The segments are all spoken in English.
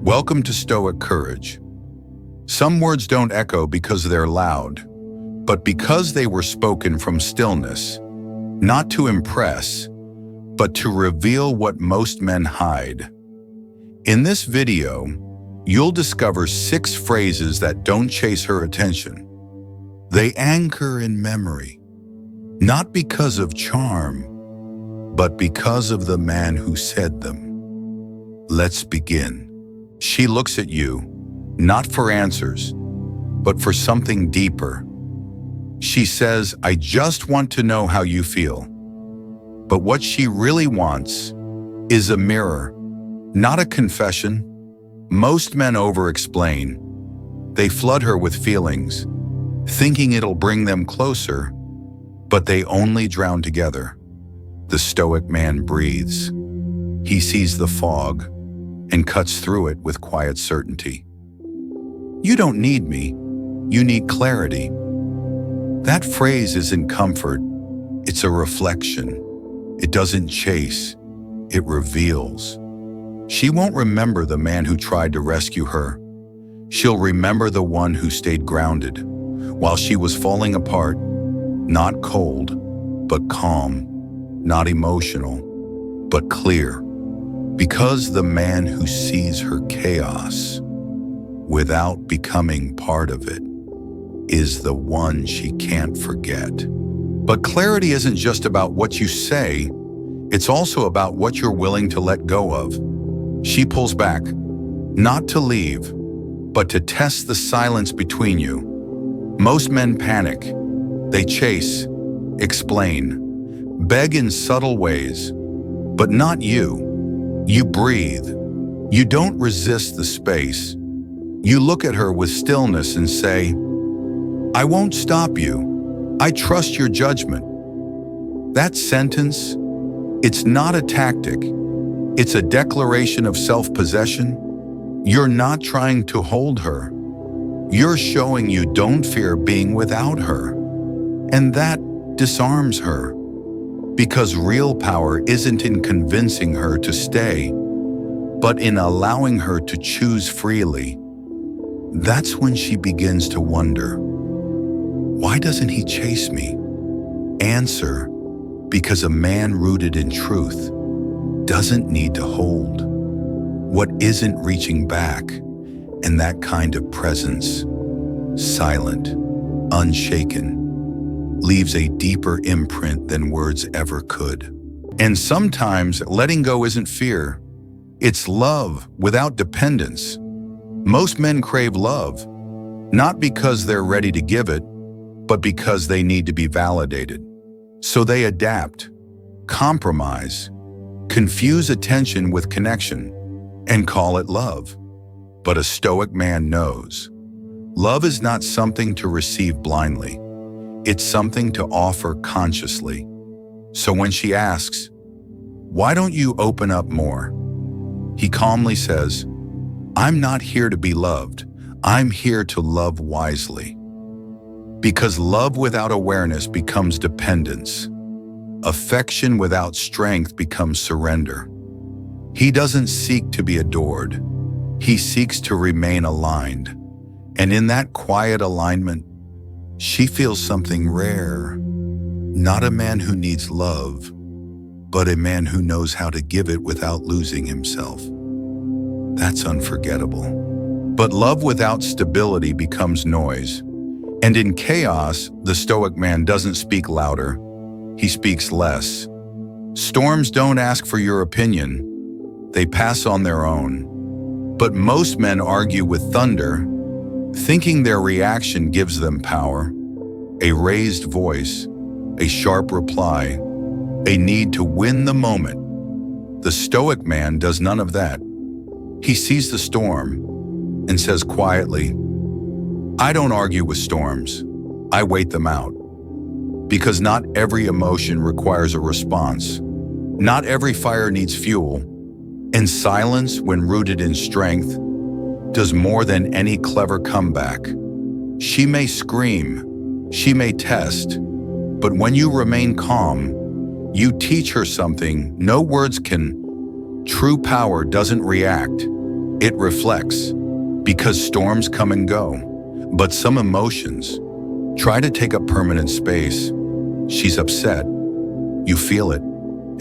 Welcome to Stoic Courage. Some words don't echo because they're loud, but because they were spoken from stillness, not to impress, but to reveal what most men hide. In this video, you'll discover 6 phrases that don't chase her attention. They anchor in memory, not because of charm, but because of the man who said them. Let's begin. She looks at you, not for answers, but for something deeper. She says, "I just want to know how you feel." But what she really wants is a mirror, not a confession. Most men over-explain. They flood her with feelings, thinking it'll bring them closer, but they only drown together. The Stoic man breathes. He sees the fog and cuts through it with quiet certainty. "You don't need me, you need clarity." That phrase isn't comfort, it's a reflection. It doesn't chase, it reveals. She won't remember the man who tried to rescue her. She'll remember the one who stayed grounded while she was falling apart, not cold, but calm, not emotional, but clear. Because the man who sees her chaos without becoming part of it is the one she can't forget. But clarity isn't just about what you say, it's also about what you're willing to let go of. She pulls back, not to leave, but to test the silence between you. Most men panic. They chase, explain, beg in subtle ways, but not you. You breathe. You don't resist the space. You look at her with stillness and say, "I won't stop you. I trust your judgment." That sentence, it's not a tactic. It's a declaration of self-possession. You're not trying to hold her. You're showing you don't fear being without her. And that disarms her. Because real power isn't in convincing her to stay, but in allowing her to choose freely. That's when she begins to wonder, why doesn't he chase me? Answer, because a man rooted in truth doesn't need to hold what isn't reaching back, and that kind of presence, silent, unshaken, leaves a deeper imprint than words ever could. And sometimes letting go isn't fear, it's love without dependence. Most men crave love, not because they're ready to give it, but because they need to be validated. So they adapt, compromise, confuse attention with connection, and call it love. But a Stoic man knows, love is not something to receive blindly. It's something to offer consciously. So when she asks, "Why don't you open up more?" he calmly says, "I'm not here to be loved. I'm here to love wisely." Because love without awareness becomes dependence. Affection without strength becomes surrender. He doesn't seek to be adored. He seeks to remain aligned. And in that quiet alignment, she feels something rare. Not a man who needs love, but a man who knows how to give it without losing himself. That's unforgettable. But love without stability becomes noise. And in chaos, the Stoic man doesn't speak louder, he speaks less. Storms don't ask for your opinion, they pass on their own. But most men argue with thunder, thinking their reaction gives them power. A raised voice, a sharp reply, a need to win the moment. The Stoic man does none of that. He sees the storm and says quietly, "I don't argue with storms, I wait them out." Because not every emotion requires a response. Not every fire needs fuel. And silence, when rooted in strength, does more than any clever comeback. She may scream, she may test, but when you remain calm, you teach her something no words can. True power doesn't react, It reflects, because storms come and go, but some emotions try to take up permanent space. She's upset. You feel it.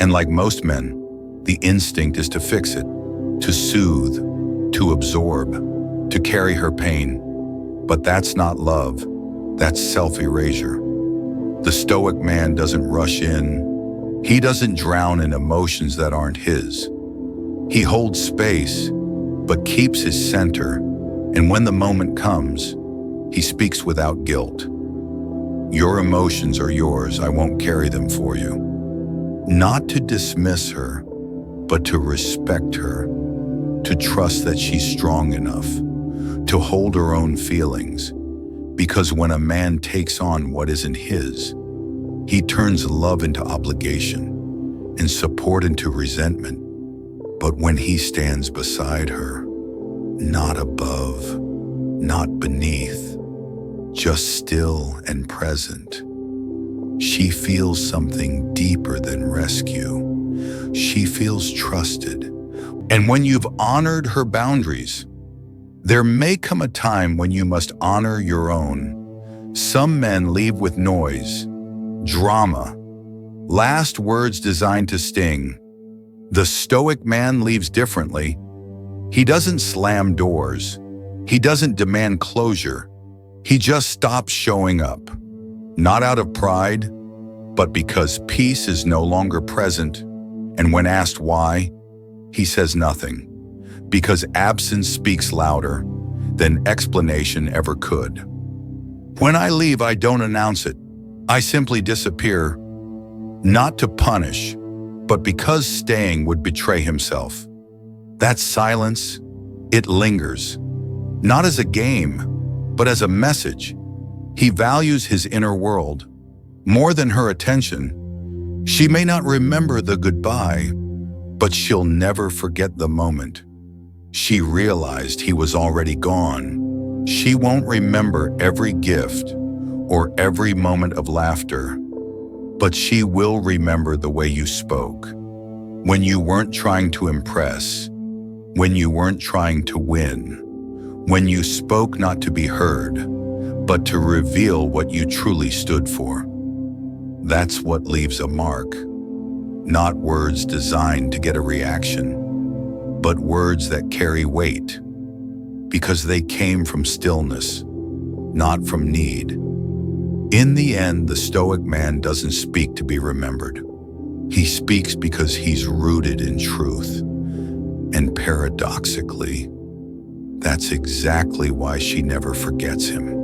And like most men, the instinct is to fix it, to soothe, to absorb, to carry her pain. But that's not love. That's self-erasure. The Stoic man doesn't rush in. He doesn't drown in emotions that aren't his. He holds space, but keeps his center. And when the moment comes, he speaks without guilt. Your emotions are yours. I won't carry them for you. Not to dismiss her, but to respect her, to trust that she's strong enough, to hold her own feelings. Because when a man takes on what isn't his, he turns love into obligation and support into resentment. But when he stands beside her, not above, not beneath, just still and present, she feels something deeper than rescue. She feels trusted. And when you've honored her boundaries, there may come a time when you must honor your own. Some men leave with noise, drama, last words designed to sting. The Stoic man leaves differently. He doesn't slam doors. He doesn't demand closure. He just stops showing up, not out of pride, but because peace is no longer present. And when asked why, he says nothing, because absence speaks louder than explanation ever could. When I leave, I don't announce it. I simply disappear, not to punish, but because staying would betray himself. That silence, it lingers, not as a game, but as a message. He values his inner world more than her attention. She may not remember the goodbye, but she'll never forget the moment she realized he was already gone. She won't remember every gift or every moment of laughter, but she will remember the way you spoke, when you weren't trying to impress, when you weren't trying to win, when you spoke not to be heard, but to reveal what you truly stood for. That's what leaves a mark. Not words designed to get a reaction, but words that carry weight, because they came from stillness, not from need. In the end, the Stoic man doesn't speak to be remembered. He speaks because he's rooted in truth. And paradoxically, that's exactly why she never forgets him.